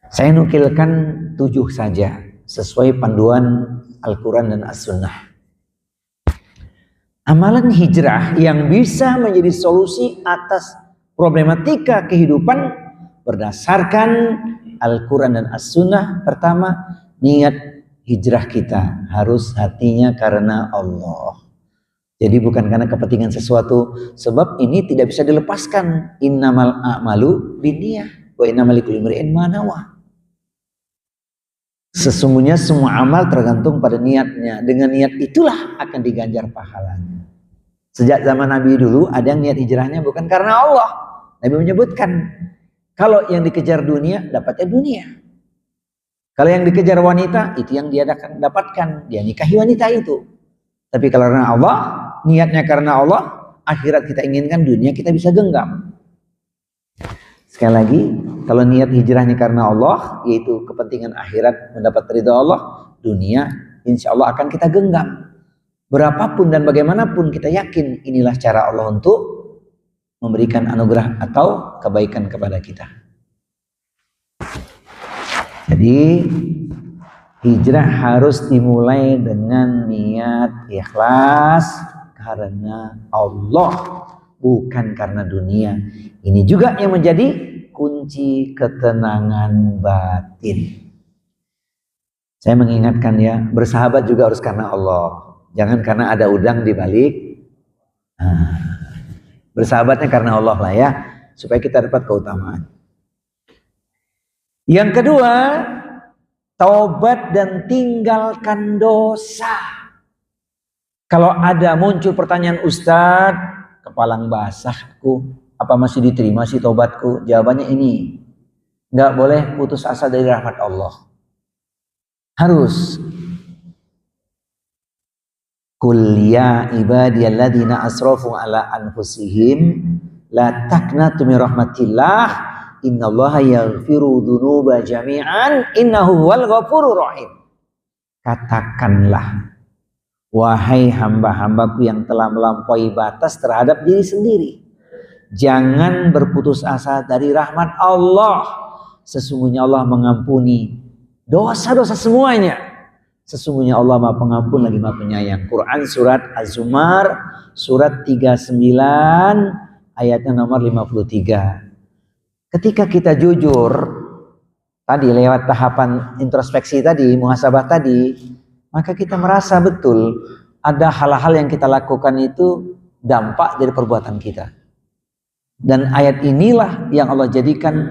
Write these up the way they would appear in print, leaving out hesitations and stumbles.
Saya nukilkan 7 saja sesuai panduan Al-Quran dan As-Sunnah. Amalan hijrah yang bisa menjadi solusi atas problematika kehidupan berdasarkan Al-Quran dan As-Sunnah. Pertama, niat hijrah kita harus hatinya karena Allah. Jadi bukan karena kepentingan sesuatu, sebab ini tidak bisa dilepaskan. Innamal a'malu binniyah wa innamal likulli imri'in ma nawa. Sesungguhnya semua amal tergantung pada niatnya. Dengan niat itulah akan diganjar pahalanya. Sejak zaman Nabi dulu ada yang niat hijrahnya bukan karena Allah. Nabi menyebutkan, kalau yang dikejar dunia, dapatnya dunia. Kalau yang dikejar wanita, itu yang dia dapatkan. Dia nikahi wanita itu. Tapi kalau karena Allah, niatnya karena Allah, akhirat kita inginkan, dunia kita bisa genggam. Sekali lagi, kalau niat hijrahnya karena Allah, yaitu kepentingan akhirat mendapat ridha Allah, dunia insya Allah akan kita genggam. Berapapun dan bagaimanapun kita yakin inilah cara Allah untuk memberikan anugerah atau kebaikan kepada kita. Jadi hijrah harus dimulai dengan niat ikhlas karena Allah, bukan karena dunia. Ini juga yang menjadi kunci ketenangan batin. Saya mengingatkan ya, bersahabat juga harus karena Allah. Jangan karena ada udang di balik. Bersahabatnya karena Allah lah ya, supaya kita dapat keutamaan. Yang kedua, taubat dan tinggalkan dosa. Kalau ada muncul pertanyaan, Ustadz, kepalang basahku, apa masih diterima sih taubatku? Jawabannya ini, nggak boleh putus asa dari rahmat Allah. Harus. Qul ya ibadiyalladzina asrafu ala anfusihim la taqnatu min rahmatillah innallaha yaghfiru dzunuba jami'an innahu huwal ghafurur rahim. Katakanlah, wahai hamba-hambaku yang telah melampaui batas terhadap diri sendiri, jangan berputus asa dari rahmat Allah. Sesungguhnya Allah mengampuni dosa-dosa semuanya. Sesungguhnya Allah Maha Pengampun lagi Maha Penyayang. Quran surat Az-Zumar surat 39 ayatnya nomor 53. Ketika kita jujur tadi lewat tahapan introspeksi tadi, muhasabah tadi, maka kita merasa betul ada hal-hal yang kita lakukan itu dampak dari perbuatan kita. Dan ayat inilah yang Allah jadikan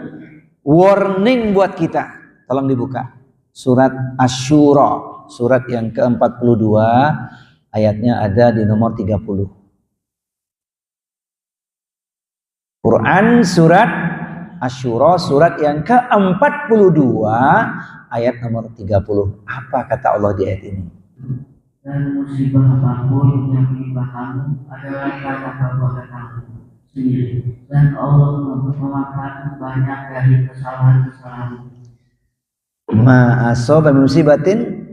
warning buat kita. Tolong dibuka. Surat Asy-Syura, surat yang ke-42, ayatnya ada di nomor 30. Quran surat Asy-Syura, surat yang ke-42, ayat nomor 30. Apa kata Allah di ayat ini? Dan musibah apapun yang menimpa kamu adalah karena perbuatan kamu sendiri. Dan Allah memaafkan banyak dari kesalahan-kesalahan. Ma asaba musibatin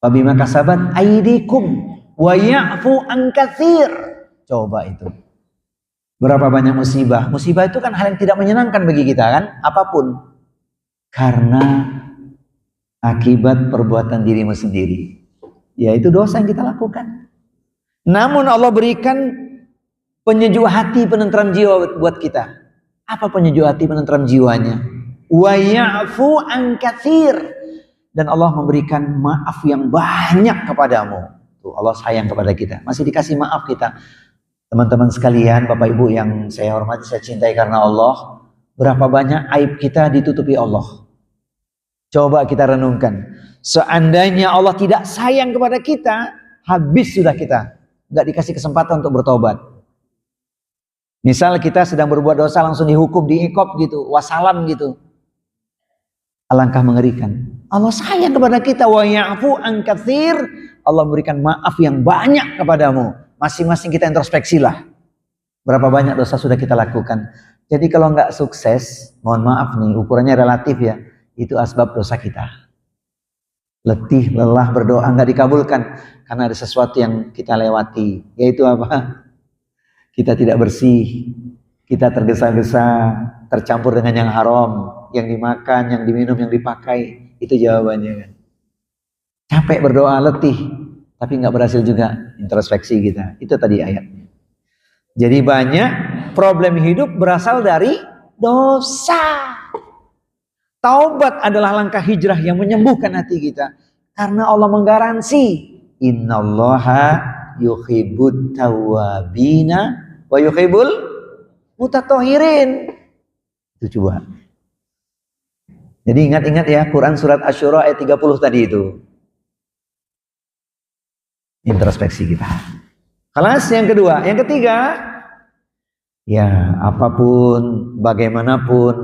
fa bima kasabat aydikum wa ya'fu an katsir. Coba itu. Berapa banyak musibah? Musibah itu kan hal yang tidak menyenangkan bagi kita kan? Apapun. Karena akibat perbuatan dirimu sendiri. Yaitu dosa yang kita lakukan. Namun Allah berikan penyejuk hati, penentram jiwa buat kita. Apa penyejuk hati, penentram jiwanya? Wa ya'fu an katsir, dan Allah memberikan maaf yang banyak kepadamu. Tuh, Allah sayang kepada kita, masih dikasih maaf kita. Teman-teman sekalian, Bapak Ibu yang saya hormati, saya cintai karena Allah, berapa banyak aib kita ditutupi Allah. Coba kita renungkan, seandainya Allah tidak sayang kepada kita, habis sudah kita, nggak dikasih kesempatan untuk bertobat. Misal kita sedang berbuat dosa langsung dihukum, diikop gitu, wassalam gitu. Alangkah mengerikan. Allah sayang kepada kita, wa ya'fu an katsir. Allah memberikan maaf yang banyak kepadamu. Masing-masing kita introspeksilah. Berapa banyak dosa sudah kita lakukan. Jadi kalau nggak sukses, mohon maaf nih, ukurannya relatif ya. Itu asbab dosa kita. Letih, lelah, berdoa nggak dikabulkan karena ada sesuatu yang kita lewati. Yaitu apa? Kita tidak bersih. Kita tergesa-gesa, tercampur dengan yang haram. yang dimakan, yang diminum, yang dipakai. Itu jawabannya kan. Capek berdoa, letih, tapi nggak berhasil juga introspeksi kita. Itu tadi ayatnya. Jadi banyak problem hidup berasal dari dosa. Taubat adalah langkah hijrah yang menyembuhkan hati kita. Karena Allah menggaransi, innallaha yuhibbut tawwabina wa yuhibbul mutatahhirin. Itu coba. Jadi ingat-ingat ya, Quran surat Asy-Syura ayat 30 tadi itu. Introspeksi kita. Kelas yang kedua, yang ketiga, ya apapun, bagaimanapun,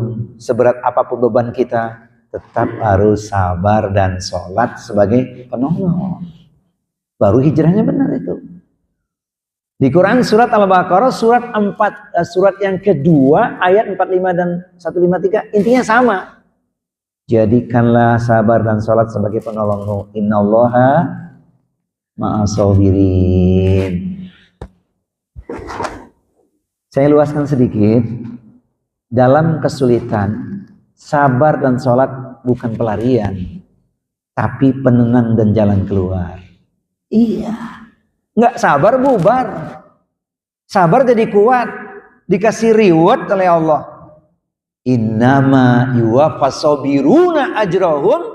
seberat apapun beban kita, tetap harus sabar dan sholat sebagai penolong. Baru hijrahnya benar itu. Di Quran surat Al-Baqarah surat yang kedua ayat 45 dan 153 intinya sama. Jadikanlah sabar dan sholat sebagai penolongmu. Innallaha ma'as-sabirin. Saya luaskan sedikit. Dalam kesulitan, sabar dan sholat bukan pelarian, tapi penenang dan jalan keluar. Iya. Nggak sabar bubar. Sabar jadi kuat. Dikasih reward oleh Allah. Innama yuwaffas sabiruna ajrahum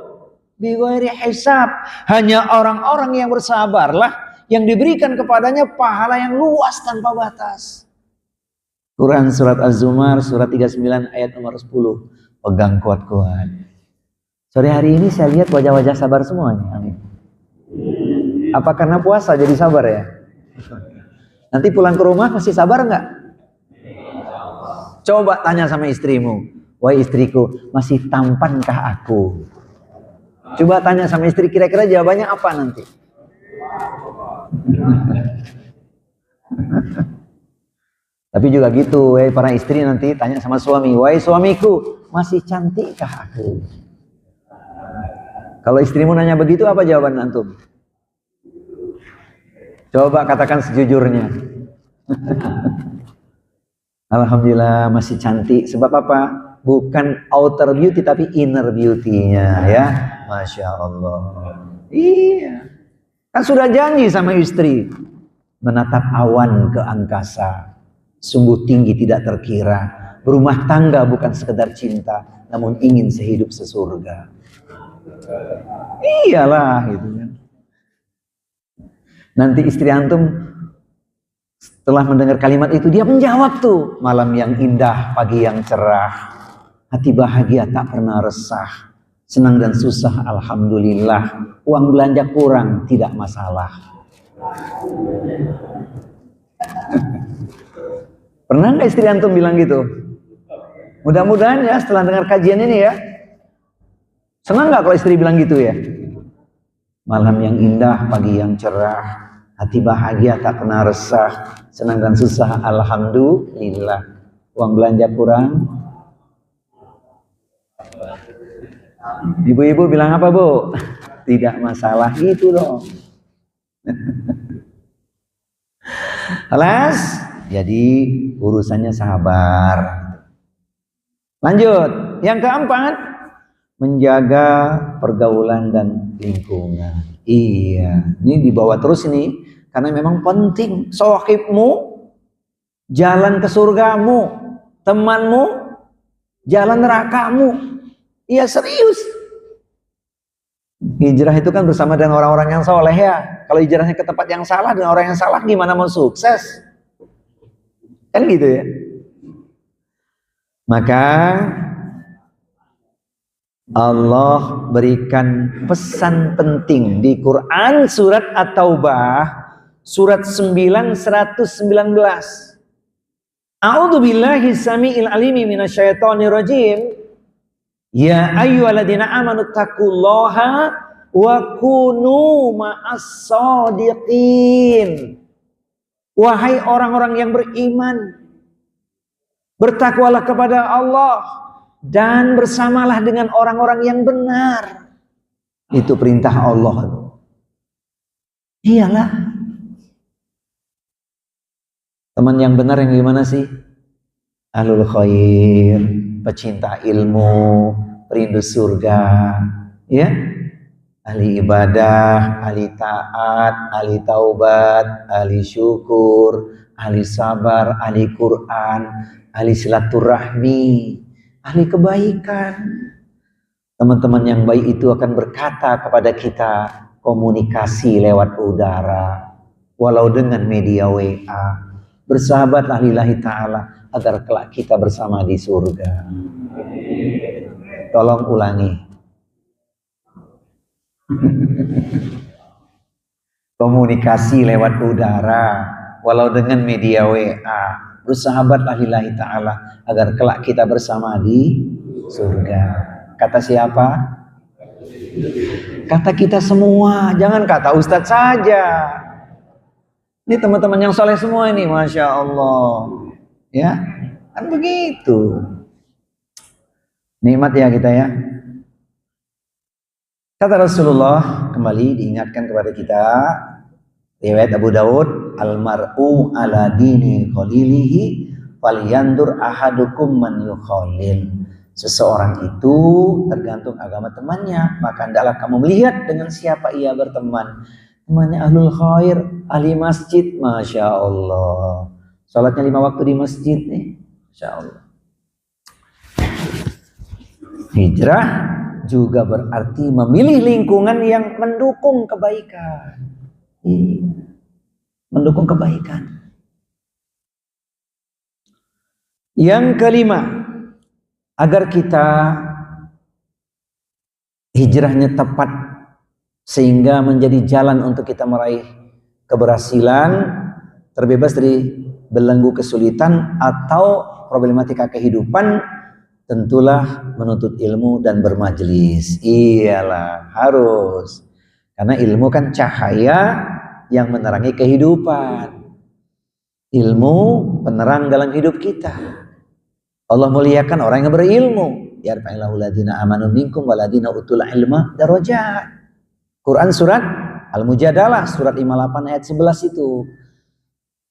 bighairi hisab. Hanya orang-orang yang bersabarlah yang diberikan kepadanya pahala yang luas tanpa batas. Quran surat Az-Zumar surat 39 ayat nomor 10. Pegang kuat-kuat. Sore hari ini saya lihat wajah-wajah sabar semuanya. Amin. Apa karena puasa jadi sabar ya? Nanti pulang ke rumah masih sabar nggak? Coba tanya sama istrimu. Wahai istriku, masih tampankah aku? Coba tanya sama istri, kira-kira jawabannya apa nanti? Tapi juga gitu, wahai para istri nanti tanya sama suami. Wahai suamiku, masih cantikkah aku? Kalau istrimu nanya begitu, apa jawaban antum? Coba katakan sejujurnya. Alhamdulillah masih cantik. Sebab apa? Bukan outer beauty tapi inner beauty-nya ya. Masya Allah. Iya. Kan sudah janji sama istri. Menatap awan ke angkasa. Sungguh tinggi tidak terkira. Berumah tangga bukan sekedar cinta. Namun ingin sehidup sesurga. Iyalah gitu kan. Nanti istri antum setelah mendengar kalimat itu dia menjawab tuh, malam yang indah, pagi yang cerah, hati bahagia tak pernah resah, senang dan susah alhamdulillah, uang belanja kurang tidak masalah. Pernah nggak istri antum bilang gitu? Mudah-mudahan ya setelah dengar kajian ini ya, senang nggak kalau istri bilang gitu ya? Malam yang indah, pagi yang cerah, hati bahagia tak pernah resah, senang dan susah alhamdulillah, uang belanja kurang. Ibu-ibu bilang apa bu? Tidak masalah, gitu dong. Alas, jadi urusannya sabar. Lanjut, yang keempat, menjaga pergaulan dan lingkungan. Iya, ini dibawa terus ini karena memang penting. Sohibmu, jalan ke surgamu, temanmu, jalan nerakamu. Iya serius. Hijrah itu kan bersama dengan orang-orang yang soleh ya. Kalau hijrahnya ke tempat yang salah dengan orang yang salah, gimana mau sukses? Kan gitu ya. Maka Allah berikan pesan penting di Quran surat At-Taubah surat 9 119. A'udzu billahi samiil alimi minasyaitonir rajim. Ya ayyuhalladzina amanu taqullaha wa kunu ma'as shadiqin. Wahai orang-orang yang beriman, bertakwalah kepada Allah dan bersamalah dengan orang-orang yang benar. Itu perintah Allah. Iyalah. Teman yang benar yang gimana sih? Ahlul khair. pecinta ilmu, perindu surga, ya, ahli ibadah, ahli taat, ahli taubat, ahli syukur, ahli sabar, ahli Quran, ahli silaturahmi, ahli kebaikan. Teman-teman yang baik itu akan berkata kepada kita, komunikasi lewat udara, walau dengan media WA. Bersahabatlah lillahi ta'ala agar kelak kita bersama di surga. Tolong ulangi. Komunikasi lewat udara, walau dengan media WA. Bersahabatlah lillahi ta'ala agar kelak kita bersama di surga. Kata siapa? Kata kita semua, jangan kata Ustadz saja. Ini teman-teman yang soleh semua ini, Masya Allah. Ya, kan begitu. Nikmat ya kita ya. Kata Rasulullah, kembali diingatkan kepada kita, riwayat Abu Daud, almar'u ala dini khalilihi falyandur ahadukum man yukhalil. Seseorang itu tergantung agama temannya, maka hendaklah kamu melihat dengan siapa ia berteman. Temannya ahlul khair, ahli masjid, Masya Allah. Salatnya 5 waktu di masjid nih, Masya Allah. Hijrah juga berarti memilih lingkungan yang mendukung kebaikan. Mendukung kebaikan. Yang kelima, agar kita hijrahnya tepat sehingga menjadi jalan untuk kita meraih keberhasilan, terbebas dari belenggu kesulitan atau problematika kehidupan, tentulah menuntut ilmu dan bermajelis. Iyalah, harus. Karena ilmu kan cahaya yang menerangi kehidupan. Ilmu penerang dalam hidup kita. Allah muliakan orang yang berilmu. Yarfa'illahu alladziina aamanu minkum walladziina utul ilma darajat. Quran surat Al-Mujadalah surat 58 ayat 11 itu.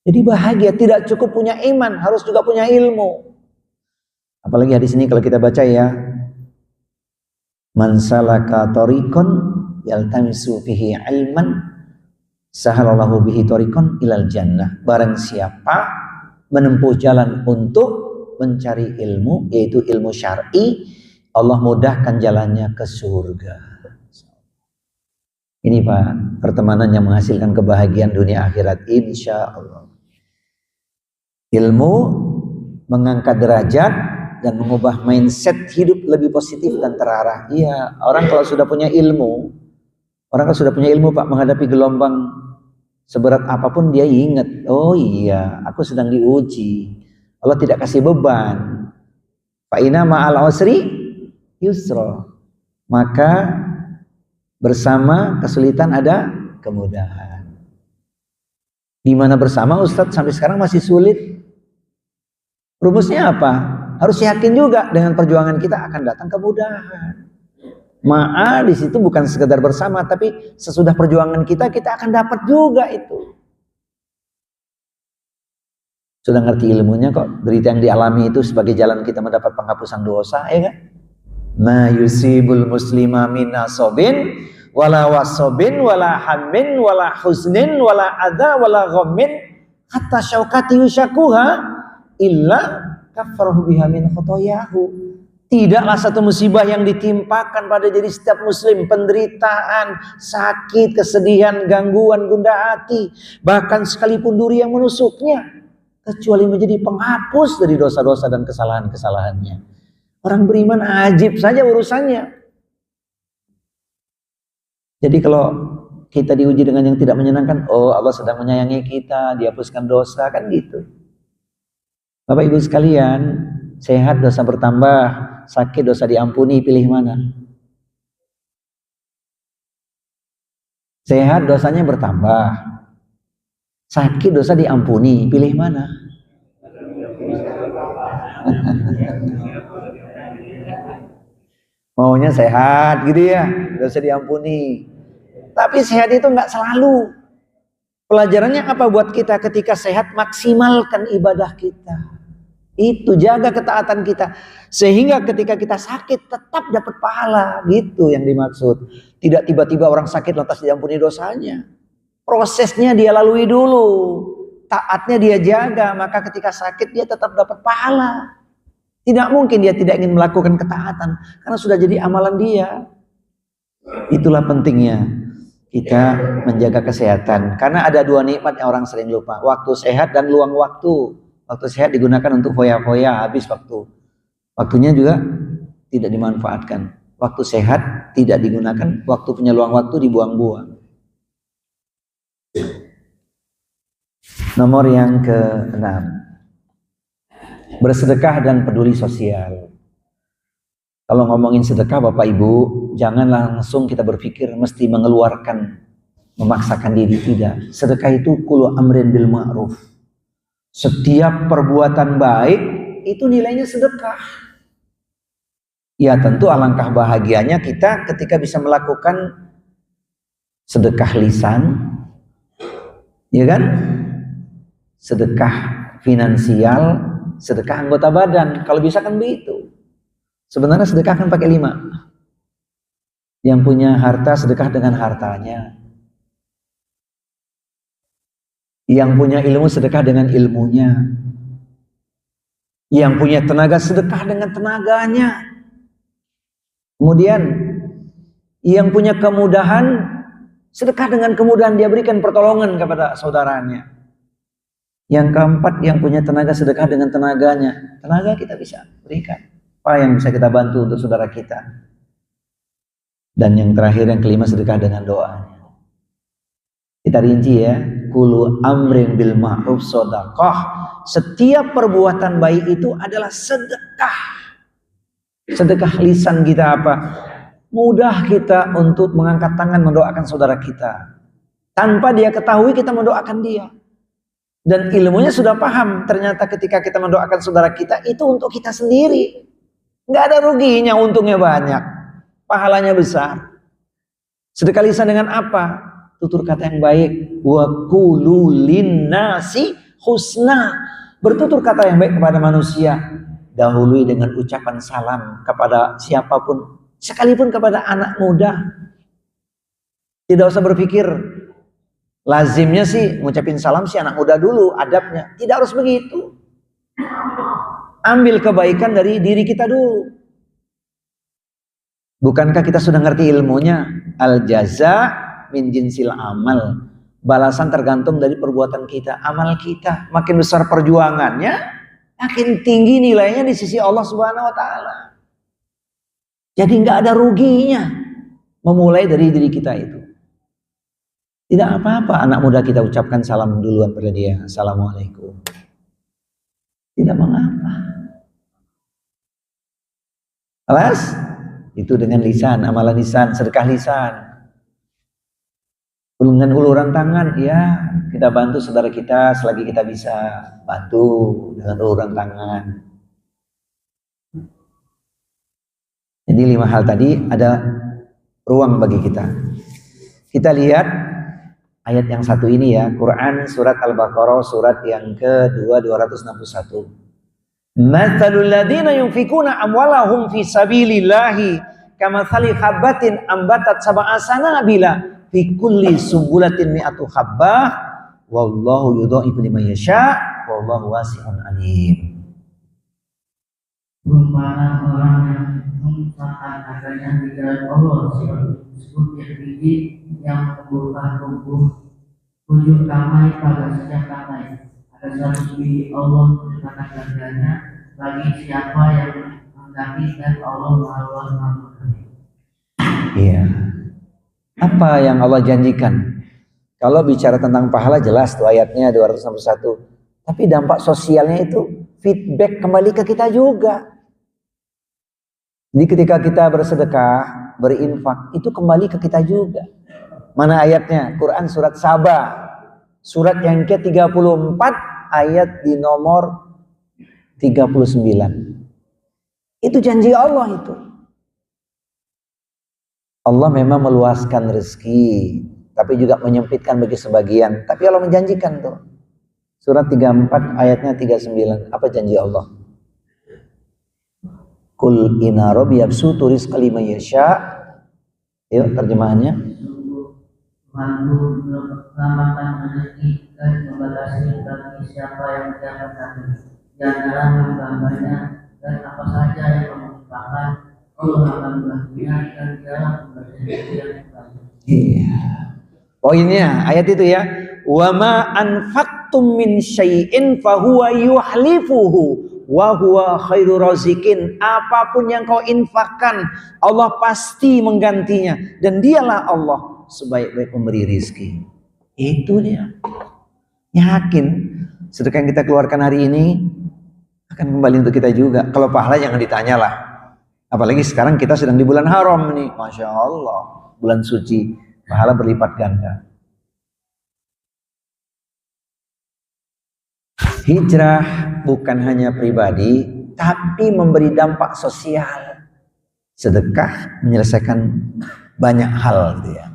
Jadi bahagia, tidak cukup punya iman, harus juga punya ilmu. Apalagi hadis ini kalau kita baca ya. Man salaka tariqan yaltamisu fihi ilman sahalallahu bihi tariqan ilal jannah. Barang siapa menempuh jalan untuk mencari ilmu, yaitu ilmu syar'i, Allah mudahkan jalannya ke surga. Ini Pak, pertemanan yang menghasilkan kebahagiaan dunia akhirat, insya Allah. Ilmu mengangkat derajat dan mengubah mindset hidup lebih positif dan terarah. Iya, orang kalau sudah punya ilmu, Pak, menghadapi gelombang seberat apapun dia ingat, oh iya, aku sedang diuji. Allah tidak kasih beban. Fa inna ma'al usri yusra. Maka bersama kesulitan ada kemudahan. Di mana bersama Ustadz sampai sekarang masih sulit. Rumusnya apa? Harus yakin juga dengan perjuangan kita akan datang kemudahan. Ma'a di situ bukan sekedar bersama, tapi sesudah perjuangan kita akan dapat juga itu. Sudah ngerti ilmunya kok, derita yang dialami itu sebagai jalan kita mendapat penghapusan dosa, ya kan? Ma yusibul muslima min nasobin wala wasobin wala hammin wala huznin wala adha wala ghammin hatta syaukati yushakuha illa kafarahu biha min khotoyahu. Tidaklah satu musibah yang ditimpakan pada diri setiap muslim, penderitaan, sakit, kesedihan, gangguan, gundah hati, bahkan sekalipun duri yang menusuknya, kecuali menjadi penghapus dari dosa-dosa dan kesalahan-kesalahannya. Orang beriman ajib saja urusannya. Jadi kalau kita diuji dengan yang tidak menyenangkan, oh Allah sedang menyayangi kita, dihapuskan dosa, kan gitu. Bapak Ibu sekalian, sehat dosa bertambah, sakit dosa diampuni, pilih mana? Sehat dosanya bertambah, sakit dosa diampuni, pilih mana? Maunya sehat gitu ya, dosa diampuni. Tapi sehat itu nggak selalu. Pelajarannya apa buat kita ketika sehat? Maksimalkan ibadah kita. Itu jaga ketaatan kita. Sehingga ketika kita sakit tetap dapat pahala. Gitu yang dimaksud. Tidak tiba-tiba orang sakit lantas diampuni dosanya. Prosesnya dia lalui dulu. Taatnya dia jaga. Maka ketika sakit dia tetap dapat pahala. Tidak mungkin dia tidak ingin melakukan ketaatan. Karena sudah jadi amalan dia. Itulah pentingnya kita menjaga kesehatan. Karena ada dua nikmat yang orang sering lupa. Waktu sehat dan luang waktu. Waktu sehat digunakan untuk foya-foya, habis waktu. Waktunya juga tidak dimanfaatkan. Waktu sehat tidak digunakan, waktu punya luang waktu dibuang-buang. Nomor yang ke-6. Bersedekah dan peduli sosial. Kalau ngomongin sedekah Bapak Ibu, jangan langsung kita berpikir mesti mengeluarkan, memaksakan diri, tidak. Sedekah itu kullu amrin bil ma'ruf. Setiap perbuatan baik itu nilainya sedekah. Ya tentu alangkah bahagianya kita ketika bisa melakukan sedekah lisan, ya kan? Sedekah finansial, sedekah anggota badan. Kalau bisa kan begitu. Sebenarnya sedekah kan pakai 5. Yang punya harta sedekah dengan hartanya. Yang punya ilmu sedekah dengan ilmunya. Yang punya tenaga sedekah dengan tenaganya. Kemudian yang punya kemudahan sedekah dengan kemudahan, dia berikan pertolongan kepada saudaranya. Yang keempat, yang punya tenaga sedekah dengan tenaganya. Tenaga kita bisa berikan. Apa yang bisa kita bantu untuk saudara kita. Dan yang terakhir, yang kelima, sedekah dengan doanya. Kita rinci ya. Kullu amrin bil ma'ruf shadaqah. Setiap perbuatan baik itu adalah sedekah. Sedekah lisan kita apa? Mudah kita untuk mengangkat tangan mendoakan saudara kita. Tanpa dia ketahui kita mendoakan dia. Dan ilmunya sudah paham. Ternyata ketika kita mendoakan saudara kita itu untuk kita sendiri. Nggak ada ruginya, untungnya banyak. Pahalanya besar. Sedekah lisan dengan apa? Tutur kata yang baik. Wa qulu linnasi husna. Bertutur kata yang baik kepada manusia. Dahului dengan ucapan salam kepada siapapun. Sekalipun kepada anak muda. Tidak usah berpikir. Lazimnya sih ngucapin salam si anak muda dulu. Adabnya. Tidak harus begitu. Ambil kebaikan dari diri kita dulu. Bukankah kita sudah ngerti ilmunya? Al jaza min jinsil amal. Balasan tergantung dari perbuatan kita, amal kita. Makin besar perjuangannya, makin tinggi nilainya di sisi Allah Subhanahu wa taala. Jadi nggak ada ruginya memulai dari diri kita itu. Tidak apa-apa anak muda kita ucapkan salam duluan pada dia. Assalamualaikum. Tidak mengapa. Alas, itu dengan lisan, amalan lisan, sedekah lisan. Dengan uluran tangan, ya kita bantu saudara kita selagi kita bisa bantu dengan uluran tangan. Jadi 5 hal tadi ada ruang bagi kita. Kita lihat ayat yang satu ini ya, Quran surat Al-Baqarah surat yang kedua 261. Matsalul ladzina yunfikuna amwalahum fi sabilillahi kamatsali habbatin ambatat sab'a sanabila fi kulli sumbulatin mi'atu habbah wallahu yudha'ifu liman yasha wallahu wasi'un alim. Perumpamaan orang yang mengusahakan hartanya di jalan Allah seperti biji yang membuka tumbuh ramai pada setiap ramai. Ada 100 biji Allah menyatakan harganya bagi siapa yang menghendaki dan Allah mengawal. Iya. Apa yang Allah janjikan? Kalau bicara tentang pahala jelas tuh ayatnya 261. Tapi dampak sosialnya itu feedback kembali ke kita juga. Jadi ketika kita bersedekah, berinfak, itu kembali ke kita juga. Mana ayatnya? Quran surat Saba. Surat yang ke-34 ayat di nomor 39. Itu janji Allah itu. Allah memang meluaskan rezeki, tapi juga menyempitkan bagi sebagian. Tapi Allah menjanjikan tuh. Surat 34 ayatnya 39. Apa janji Allah? Qul inna rabbi yabsutu rizqa liman yasha. Yuk terjemahannya. Tuhanku menyelamatkan rezeki dan membatasi bagi siapa yang menjalankannya. Di antara hamba-hambanya dan apa saja yang menginfakkan, Allah akan membantunya dan Dia memberi rezeki yang baik. Iya. Poinnya ayat itu ya. Wa ma anfaqtum min syai'in fahuwa yuhlifuhu wa huwa khairu razikin. Apapun yang kau infakkan, Allah pasti menggantinya dan dialah Allah sebaik-baik pemberi rizki. Itu dia. Yakin sedekah yang kita keluarkan hari ini akan kembali untuk kita juga. Kalau pahala jangan ditanyalah. Apalagi sekarang kita sedang di bulan haram nih, Masya Allah, bulan suci, pahala berlipat ganda. Hijrah bukan hanya pribadi, tapi memberi dampak sosial. Sedekah menyelesaikan banyak hal gitu ya.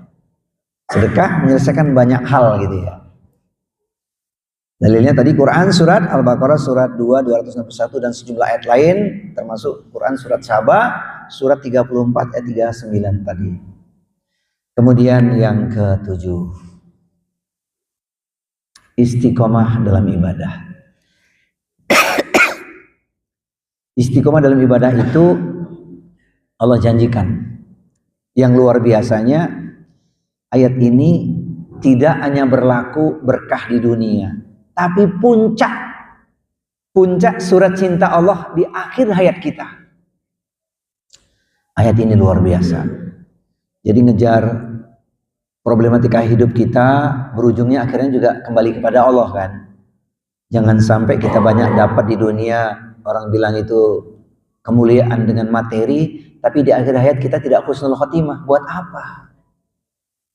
Sedekah menyelesaikan banyak hal gitu ya. Dalilnya tadi Quran surat Al-Baqarah surat 2 261 dan sejumlah ayat lain, termasuk Quran surat Saba surat 34 ayat 39 tadi. Kemudian yang ketujuh, istiqomah dalam ibadah. Istiqomah dalam ibadah itu Allah janjikan. Yang luar biasanya ayat ini tidak hanya berlaku berkah di dunia, tapi puncak surat cinta Allah di akhir hayat kita. Ayat ini luar biasa. Jadi ngejar problematika hidup kita berujungnya akhirnya juga kembali kepada Allah kan. Jangan sampai kita banyak dapat di dunia, orang bilang itu kemuliaan dengan materi, tapi di akhir hayat kita tidak husnul khotimah. Buat apa?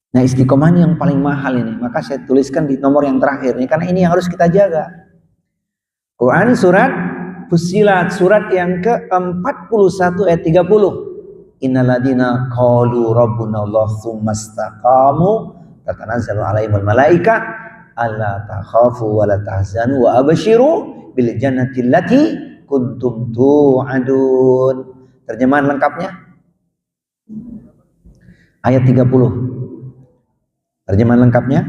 Nah, istiqomah ini yang paling mahal ini. Maka saya tuliskan di nomor yang terakhir ini, karena ini yang harus kita jaga. Quran surat Fussilat surat yang ke-41 ayat 30. Innalladzina qalu rabbuna Allah tsumastaqamu tatanazzalu alaihimul malaika alla takhafu wa la tahzanu wa abshiru bil jannati allati kuntum tu'adun. Terjemahan lengkapnya ayat 30. Terjemahan lengkapnya,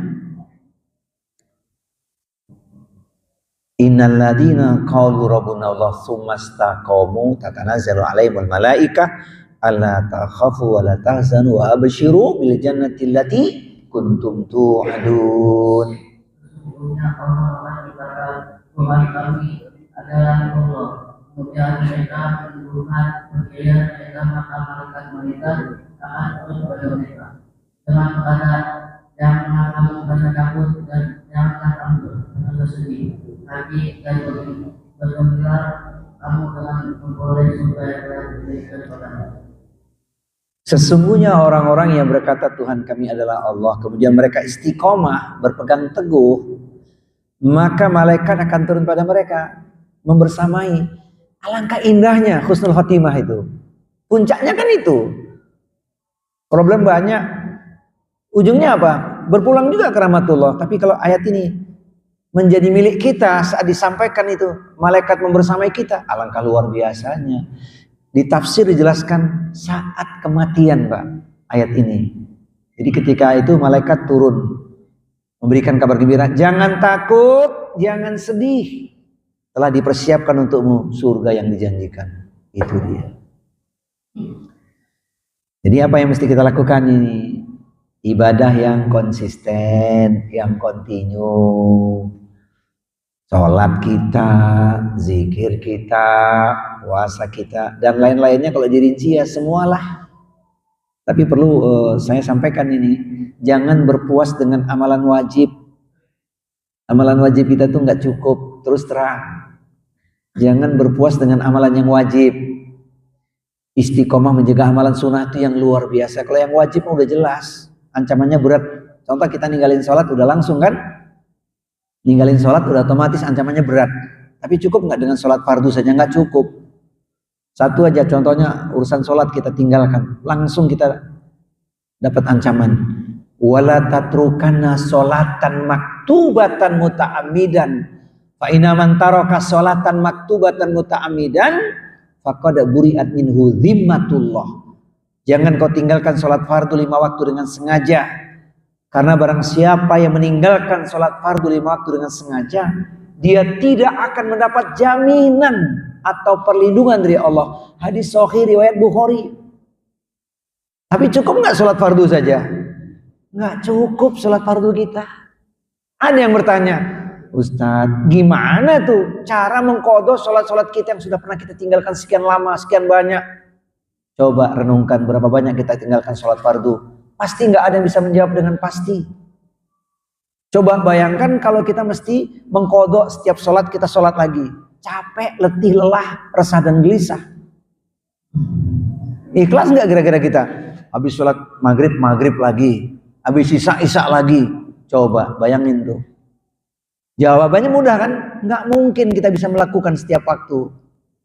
innalladzina qalu rabbuna Allah tsumastaqamu tatanazzalu alaihimul malaika alla takhafu wa la tahzanu wa abshiru bil jannati allati kuntum tu'adun. Sesungguhnya orang-orang berkata, Tuhan kami adalah Allah. Kemudian mereka menuduhkan percaya mereka, maka malaikat mereka akan terus pada mereka dengan kata, janganlah kamu merasa takut dan janganlah kamu merasa sedih. Nanti dan bergembira kamu dengan memperoleh surga yang telah diberikan kepadamu. Sesungguhnya orang-orang yang berkata Tuhan kami adalah Allah, kemudian mereka istiqomah berpegang teguh, maka malaikat akan turun pada mereka membersamai. Alangkah indahnya husnul khotimah itu. Puncaknya kan itu. Problem banyak. Ujungnya apa? Berpulang juga ke rahmatullah. Tapi kalau ayat ini menjadi milik kita saat disampaikan itu, malaikat membersamai kita, alangkah luar biasanya. Di tafsir dijelaskan saat kematian, Pak, ayat ini. Jadi ketika itu malaikat turun memberikan kabar gembira, jangan takut, jangan sedih. Telah dipersiapkan untukmu surga yang dijanjikan. Itu dia. Jadi apa yang mesti kita lakukan ini? Ibadah yang konsisten, yang kontinu. Sholat kita, zikir kita, puasa kita, dan lain-lainnya kalau dirinci ya semualah. Tapi perlu saya sampaikan ini, jangan berpuas dengan amalan wajib. Amalan wajib kita tuh nggak cukup, terus terang. Jangan berpuas dengan amalan yang wajib. Istiqomah menjaga amalan sunnah itu yang luar biasa. Kalau yang wajib udah jelas, ancamannya berat. Contoh kita ninggalin sholat udah langsung kan? Ninggalin sholat udah otomatis ancamannya berat. Tapi cukup nggak dengan sholat fardu saja? Nggak cukup. Satu aja contohnya urusan sholat kita tinggalkan, langsung kita dapat ancaman. Wala tatrukanna sholatan maktubatan muta'amidan. Fa inna man taraka sholatan maktubatan muta'amidan faqad buri'at minhu dhimmatullah. Jangan kau tinggalkan sholat fardu 5 waktu dengan sengaja. Karena barang siapa yang meninggalkan sholat fardu 5 waktu dengan sengaja, dia tidak akan mendapat jaminan atau perlindungan dari Allah. Hadis sahih riwayat Bukhari. Tapi cukup nggak sholat fardu saja? Nggak cukup sholat fardu kita. Ada yang bertanya, Ustadz, gimana tuh cara mengqadha sholat-sholat kita yang sudah pernah kita tinggalkan sekian lama, sekian banyak? Coba renungkan berapa banyak kita tinggalkan sholat fardu. Pasti nggak ada yang bisa menjawab dengan pasti. Coba bayangkan kalau kita mesti mengqadha setiap sholat kita sholat lagi. Capek, letih, lelah, resah dan gelisah. Ikhlas nggak kira-kira kita? Habis sholat maghrib lagi. Habis isya lagi. Coba bayangin tuh. Jawabannya mudah kan? Nggak mungkin kita bisa melakukan setiap waktu.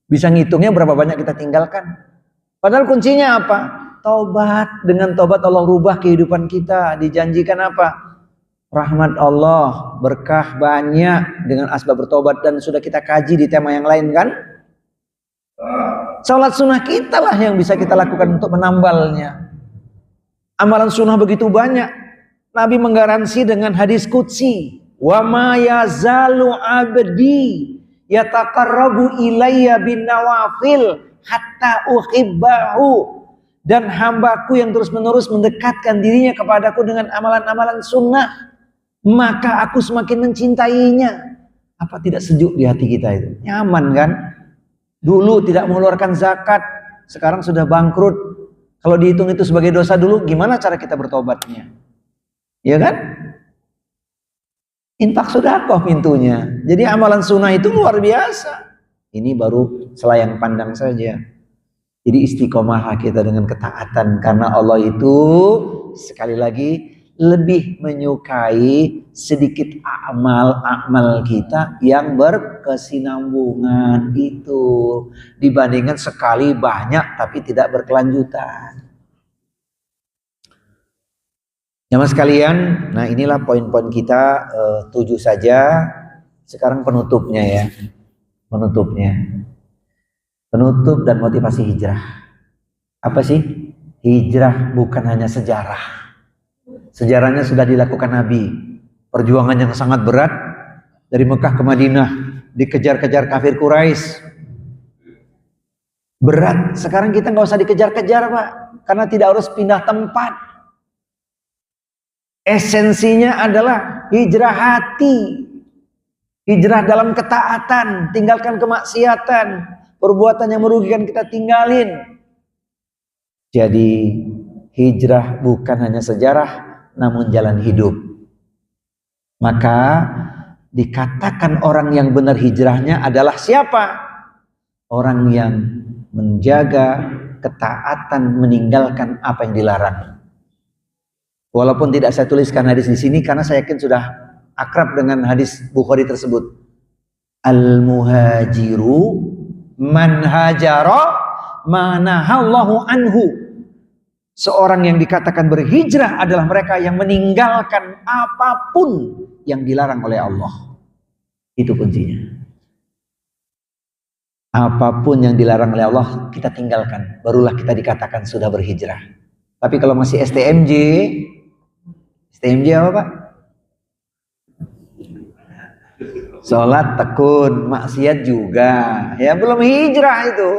Bisa ngitungnya berapa banyak kita tinggalkan. Padahal kuncinya apa? Taubat. Dengan taubat Allah rubah kehidupan kita. Dijanjikan apa? Rahmat Allah, berkah banyak dengan asbab bertobat. Dan sudah kita kaji di tema yang lain kan? Salat sunnah kita lah yang bisa kita lakukan untuk menambalnya. Amalan sunnah begitu banyak. Nabi menggaransi dengan hadis qudsi, wa ma yazalu abdi yataqarrabu ilayya bin nawafil hatta uhibbahu. Dan hambaku yang terus-menerus mendekatkan dirinya kepadaku dengan amalan-amalan sunnah, maka aku semakin mencintainya. Apa tidak sejuk di hati kita itu? Nyaman kan? Dulu tidak mengeluarkan zakat, sekarang sudah bangkrut. Kalau dihitung itu sebagai dosa dulu, gimana cara kita bertobatnya? Ya kan? Infak sedekah pintunya. Jadi amalan sunnah itu luar biasa. Ini baru selayang pandang saja. Jadi istiqomahlah kita dengan ketaatan. Karena Allah itu sekali lagi lebih menyukai sedikit amal kita yang berkesinambungan itu. Dibandingkan sekali banyak tapi tidak berkelanjutan. Jamaah sekalian, nah inilah poin-poin kita 7 saja. Sekarang penutupnya ya. Penutup dan motivasi hijrah. Apa sih? Hijrah bukan hanya sejarah. Sejarahnya sudah dilakukan Nabi. Perjuangan yang sangat berat dari Mekah ke Madinah, dikejar-kejar kafir Quraisy. Berat. Sekarang kita nggak usah dikejar-kejar, Pak, karena tidak harus pindah tempat. Esensinya adalah hijrah hati, hijrah dalam ketaatan, tinggalkan kemaksiatan, perbuatan yang merugikan kita tinggalin. Jadi hijrah bukan hanya sejarah, namun jalan hidup. Maka dikatakan orang yang benar hijrahnya adalah siapa? Orang yang menjaga ketaatan, meninggalkan apa yang dilarang. Walaupun tidak saya tuliskan hadis di sini karena saya yakin sudah akrab dengan hadis Bukhari tersebut. Al-muhajiru man hajara ma nahallahu anhu. Seorang yang dikatakan berhijrah adalah mereka yang meninggalkan apapun yang dilarang oleh Allah. Itu kuncinya. Apapun yang dilarang oleh Allah kita tinggalkan, barulah kita dikatakan sudah berhijrah. Tapi kalau masih STMJ apa Pak? Sholat tekun, maksiat juga, ya belum hijrah itu.